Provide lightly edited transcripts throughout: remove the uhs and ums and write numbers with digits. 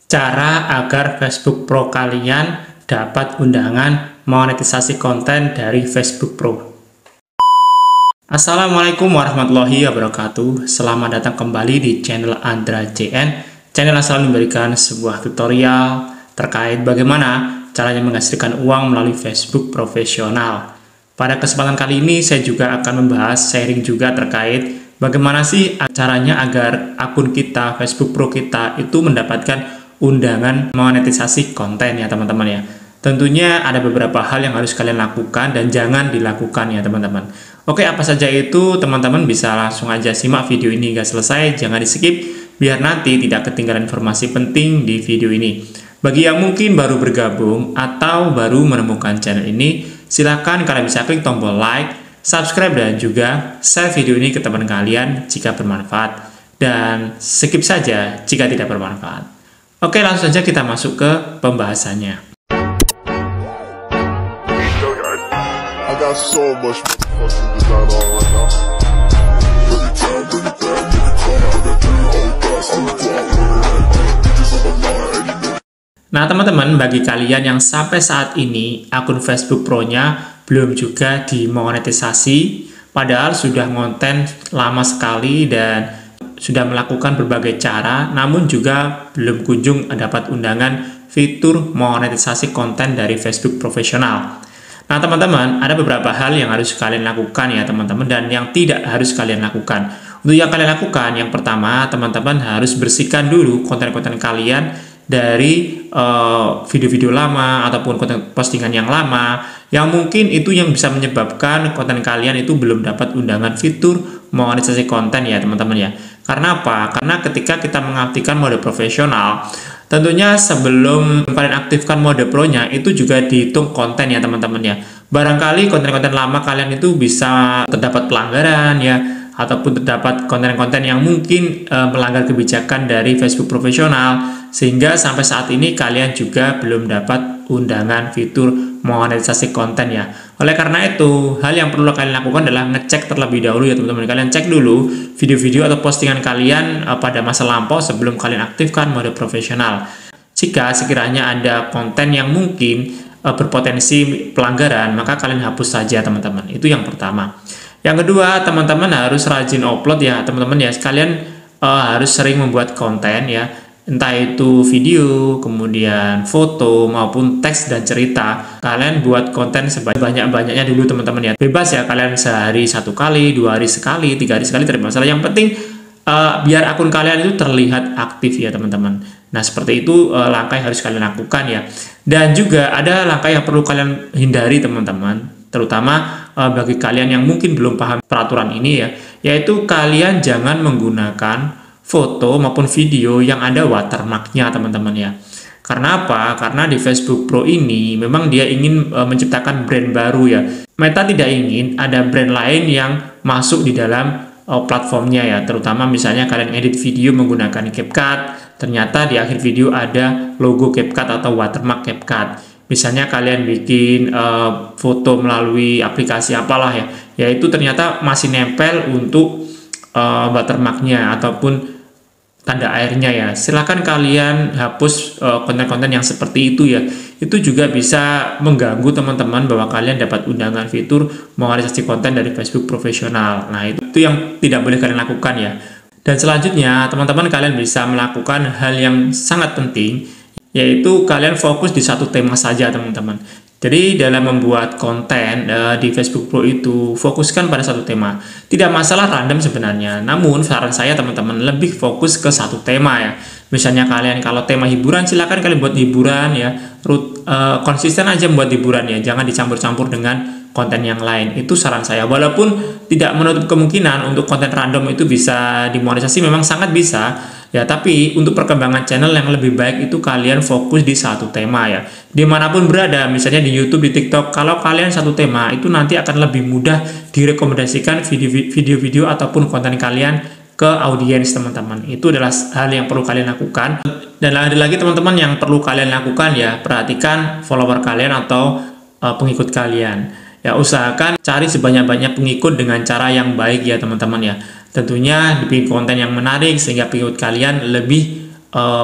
Cara agar Facebook Pro kalian dapat undangan monetisasi konten dari Facebook Pro. Assalamualaikum warahmatullahi wabarakatuh. Selamat datang kembali di channel Andra JN. Channel yang selalu memberikan sebuah tutorial terkait bagaimana caranya menghasilkan uang melalui Facebook profesional. Pada kesempatan kali ini saya juga akan membahas sharing juga terkait bagaimana sih caranya agar akun kita, Facebook Pro kita itu mendapatkan undangan monetisasi konten ya teman-teman ya. Tentunya ada beberapa hal yang harus kalian lakukan dan jangan dilakukan ya teman-teman. Oke, apa saja itu teman-teman bisa langsung aja simak video ini hingga selesai, jangan di skip biar nanti tidak ketinggalan informasi penting di video ini. Bagi yang mungkin baru bergabung atau baru menemukan channel ini, silakan kalian bisa klik tombol like, subscribe dan juga share video ini ke teman kalian jika bermanfaat dan skip saja jika tidak bermanfaat. Oke, langsung saja kita masuk ke pembahasannya. Nah, teman-teman, bagi kalian yang sampai saat ini akun Facebook Pro-nya belum juga dimonetisasi, padahal sudah ngonten lama sekali dan sudah melakukan berbagai cara, namun juga belum kunjung dapat undangan fitur monetisasi konten dari Facebook profesional. Nah teman-teman, ada beberapa hal yang harus kalian lakukan ya teman-teman, dan yang tidak harus kalian lakukan. Untuk yang kalian lakukan, yang pertama teman-teman harus bersihkan dulu konten-konten kalian dari video-video lama ataupun konten postingan yang lama yang mungkin itu yang bisa menyebabkan konten kalian itu belum dapat undangan fitur monetisasi konten ya teman-teman ya. Karena apa? Karena ketika kita mengaktifkan mode profesional, tentunya sebelum kalian aktifkan mode pro-nya itu juga dihitung konten ya teman-teman ya. Barangkali konten-konten lama kalian itu bisa terdapat pelanggaran ya, ataupun terdapat konten-konten yang mungkin melanggar kebijakan dari Facebook profesional, sehingga sampai saat ini kalian juga belum dapat undangan fitur monetisasi konten ya. Oleh karena itu, hal yang perlu kalian lakukan adalah ngecek terlebih dahulu ya teman-teman. Kalian cek dulu video-video atau postingan kalian pada masa lampau sebelum kalian aktifkan mode profesional. Jika sekiranya ada konten yang mungkin berpotensi pelanggaran, maka kalian hapus saja teman-teman. Itu yang pertama. Yang kedua, teman-teman harus rajin upload ya teman-teman ya. Kalian harus sering membuat konten ya, entah itu video, kemudian foto maupun teks dan cerita. Kalian buat konten sebanyak-banyaknya dulu teman-teman ya. Bebas ya, kalian sehari 1 kali, 2 hari sekali, 3 hari sekali, tidak masalah. Yang penting biar akun kalian itu terlihat aktif ya teman-teman. Nah seperti itu langkah yang harus kalian lakukan ya. Dan juga ada langkah yang perlu kalian hindari teman-teman, terutama bagi kalian yang mungkin belum paham peraturan ini ya, yaitu kalian jangan menggunakan foto maupun video yang ada watermarknya teman-teman ya. Karena apa? Karena di Facebook Pro ini memang dia ingin menciptakan brand baru ya. Meta tidak ingin ada brand lain yang masuk di dalam platformnya ya. Terutama misalnya kalian edit video menggunakan CapCut, ternyata di akhir video ada logo CapCut atau watermark CapCut. Misalnya kalian bikin foto melalui aplikasi apalah ya, yaitu ternyata masih nempel untuk watermarknya ataupun tanda airnya ya. Silakan kalian hapus konten-konten yang seperti itu ya. Itu juga bisa mengganggu teman-teman bahwa kalian dapat undangan fitur monetisasi konten dari Facebook profesional. Nah, itu yang tidak boleh kalian lakukan ya. Dan selanjutnya, teman-teman kalian bisa melakukan hal yang sangat penting, yaitu kalian fokus di satu tema saja teman-teman. Jadi dalam membuat konten di Facebook Pro itu fokuskan pada satu tema. Tidak masalah random sebenarnya, namun saran saya teman-teman lebih fokus ke satu tema ya. Misalnya kalian kalau tema hiburan, silakan kalian buat hiburan ya. Konsisten aja membuat hiburan ya, jangan dicampur-campur dengan konten yang lain. Itu saran saya. Walaupun tidak menutup kemungkinan untuk konten random itu bisa dimonetisasi, memang sangat bisa ya, tapi untuk perkembangan channel yang lebih baik itu kalian fokus di satu tema ya. Dimanapun berada, misalnya di YouTube, di TikTok, kalau kalian satu tema itu nanti akan lebih mudah direkomendasikan video-video ataupun konten kalian ke audiens teman-teman. Itu adalah hal yang perlu kalian lakukan. Dan ada lagi teman-teman yang perlu kalian lakukan ya, perhatikan follower kalian atau pengikut kalian. Ya, usahakan cari sebanyak-banyak pengikut dengan cara yang baik ya teman-teman ya. Tentunya dibikin konten yang menarik sehingga pengikut kalian lebih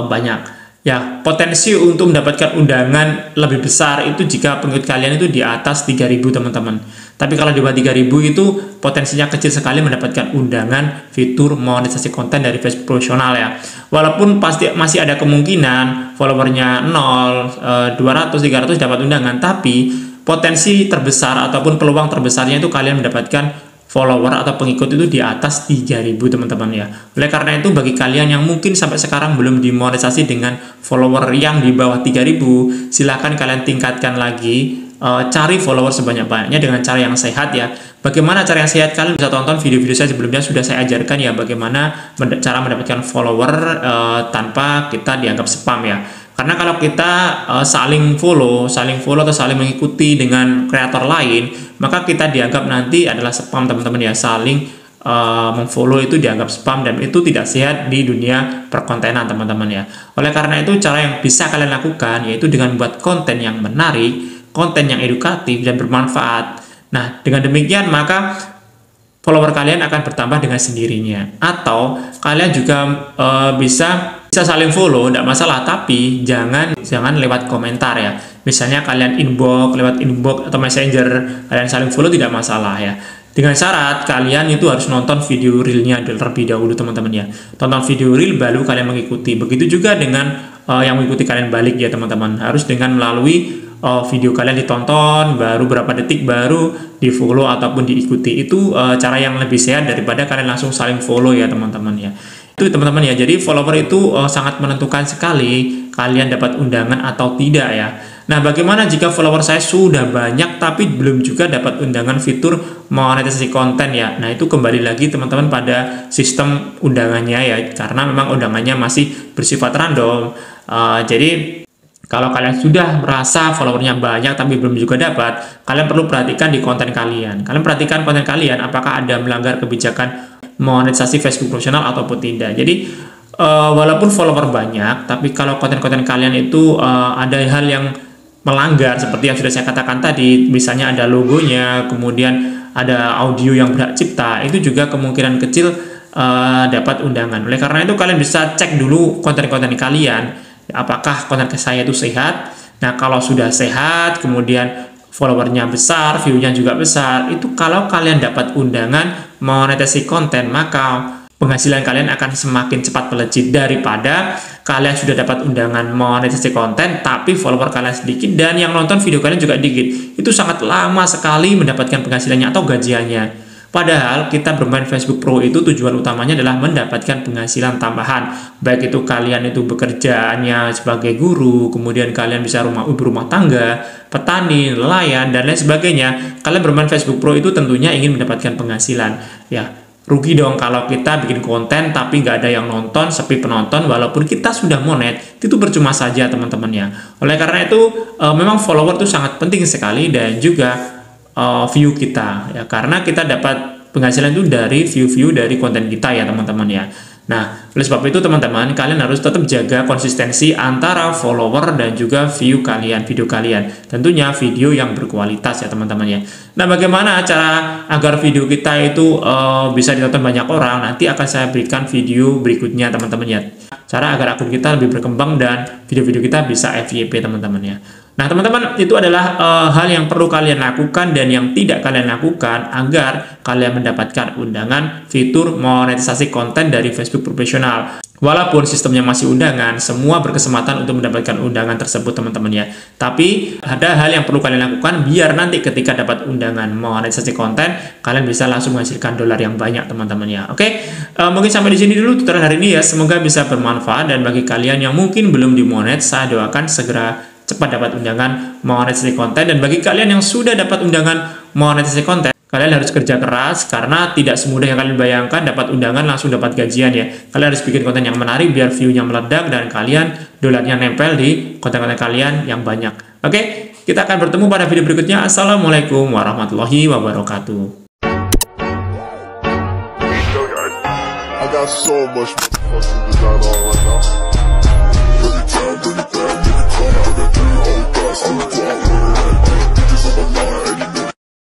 banyak. Ya, potensi untuk mendapatkan undangan lebih besar itu jika pengikut kalian itu di atas 3.000 teman-teman. Tapi kalau di bawah 3.000 itu potensinya kecil sekali mendapatkan undangan fitur monetisasi konten dari Facebook profesional ya. Walaupun pasti masih ada kemungkinan followernya 0, 200, 300 dapat undangan, tapi potensi terbesar ataupun peluang terbesarnya itu kalian mendapatkan follower atau pengikut itu di atas 3.000 teman-teman ya. Oleh karena itu bagi kalian yang mungkin sampai sekarang belum dimonetisasi dengan follower yang di bawah 3.000, silahkan kalian tingkatkan lagi, cari follower sebanyak-banyaknya dengan cara yang sehat ya. Bagaimana cara yang sehat? Kalian bisa tonton video-video saya sebelumnya, sudah saya ajarkan ya bagaimana cara mendapatkan follower tanpa kita dianggap spam ya. Karena kalau kita saling follow atau saling mengikuti dengan kreator lain, maka kita dianggap nanti adalah spam teman-teman ya. Saling memfollow itu dianggap spam dan itu tidak sehat di dunia perkontenan teman-teman ya. Oleh karena itu cara yang bisa kalian lakukan yaitu dengan membuat konten yang menarik, konten yang edukatif dan bermanfaat. Nah, dengan demikian maka follower kalian akan bertambah dengan sendirinya. Atau kalian juga bisa saling follow, tidak masalah, tapi jangan lewat komentar ya. Misalnya kalian lewat inbox atau messenger, kalian saling follow tidak masalah ya. Dengan syarat kalian itu harus nonton video realnya terlebih dahulu teman-teman ya. Tonton video real baru kalian mengikuti. Begitu juga dengan yang mengikuti kalian balik ya teman-teman. Harus dengan melalui video kalian ditonton, baru berapa detik baru di follow ataupun diikuti. Itu cara yang lebih sehat daripada kalian langsung saling follow ya teman-teman ya. Itu teman-teman ya, jadi follower itu sangat menentukan sekali kalian dapat undangan atau tidak ya. Nah, bagaimana jika follower saya sudah banyak tapi belum juga dapat undangan fitur monetisasi konten ya. Nah, itu kembali lagi teman-teman pada sistem undangannya ya, karena memang undangannya masih bersifat random. Jadi kalau kalian sudah merasa followernya banyak tapi belum juga dapat, kalian perlu perhatikan di konten kalian. Kalian perhatikan konten kalian apakah ada melanggar kebijakan monetisasi Facebook profesional ataupun tidak. Jadi walaupun follower banyak, tapi kalau konten-konten kalian itu ada hal yang melanggar seperti yang sudah saya katakan tadi, misalnya ada logonya, kemudian ada audio yang berhak cipta, itu juga kemungkinan kecil dapat undangan. Oleh karena itu kalian bisa cek dulu konten-konten kalian, apakah konten saya itu sehat. Nah, kalau sudah sehat, kemudian followernya besar, view-nya juga besar, itu kalau kalian dapat undangan monetisasi konten, maka penghasilan kalian akan semakin cepat melejit daripada kalian sudah dapat undangan monetisasi konten tapi follower kalian sedikit dan yang nonton video kalian juga dikit. Itu sangat lama sekali mendapatkan penghasilannya atau gajiannya. Padahal kita bermain Facebook Pro itu tujuan utamanya adalah mendapatkan penghasilan tambahan. Baik itu kalian itu bekerjaannya sebagai guru, kemudian kalian bisa ibu rumah tangga, petani, nelayan, dan lain sebagainya. Kalian bermain Facebook Pro itu tentunya ingin mendapatkan penghasilan. Ya, rugi dong kalau kita bikin konten tapi nggak ada yang nonton, sepi penonton, walaupun kita sudah monet, itu percuma saja teman-teman ya. Oleh karena itu memang follower itu sangat penting sekali dan juga view kita ya, karena kita dapat penghasilan itu dari view dari konten kita ya teman-teman ya. Nah, oleh sebab itu teman-teman kalian harus tetap jaga konsistensi antara follower dan juga view kalian, video kalian, tentunya video yang berkualitas ya teman-teman ya. Nah, bagaimana cara agar video kita itu bisa ditonton banyak orang? Nanti akan saya berikan video berikutnya teman-teman ya, cara agar akun kita lebih berkembang dan video-video kita bisa FYP teman-teman ya. Nah teman-teman, itu adalah hal yang perlu kalian lakukan dan yang tidak kalian lakukan agar kalian mendapatkan undangan fitur monetisasi konten dari Facebook profesional. Walaupun sistemnya masih undangan, semua berkesempatan untuk mendapatkan undangan tersebut teman-teman ya. Tapi ada hal yang perlu kalian lakukan biar nanti ketika dapat undangan monetisasi konten, kalian bisa langsung menghasilkan dolar yang banyak teman-teman ya. Oke, mungkin sampai di sini dulu tutorial hari ini ya. Semoga bisa bermanfaat dan bagi kalian yang mungkin belum dimonet, saya doakan segera cepat dapat undangan monetisasi konten, dan bagi kalian yang sudah dapat undangan monetisasi konten, kalian harus kerja keras karena tidak semudah yang kalian bayangkan dapat undangan langsung dapat gajian ya. Kalian harus bikin konten yang menarik biar view-nya meledak dan kalian dolarnya nempel di konten-konten kalian yang banyak. Oke, kita akan bertemu pada video berikutnya. Assalamualaikum warahmatullahi wabarakatuh. I got so much fucking design on right now. Bring it down, bring it down, bring it down, bring it down, bring it down.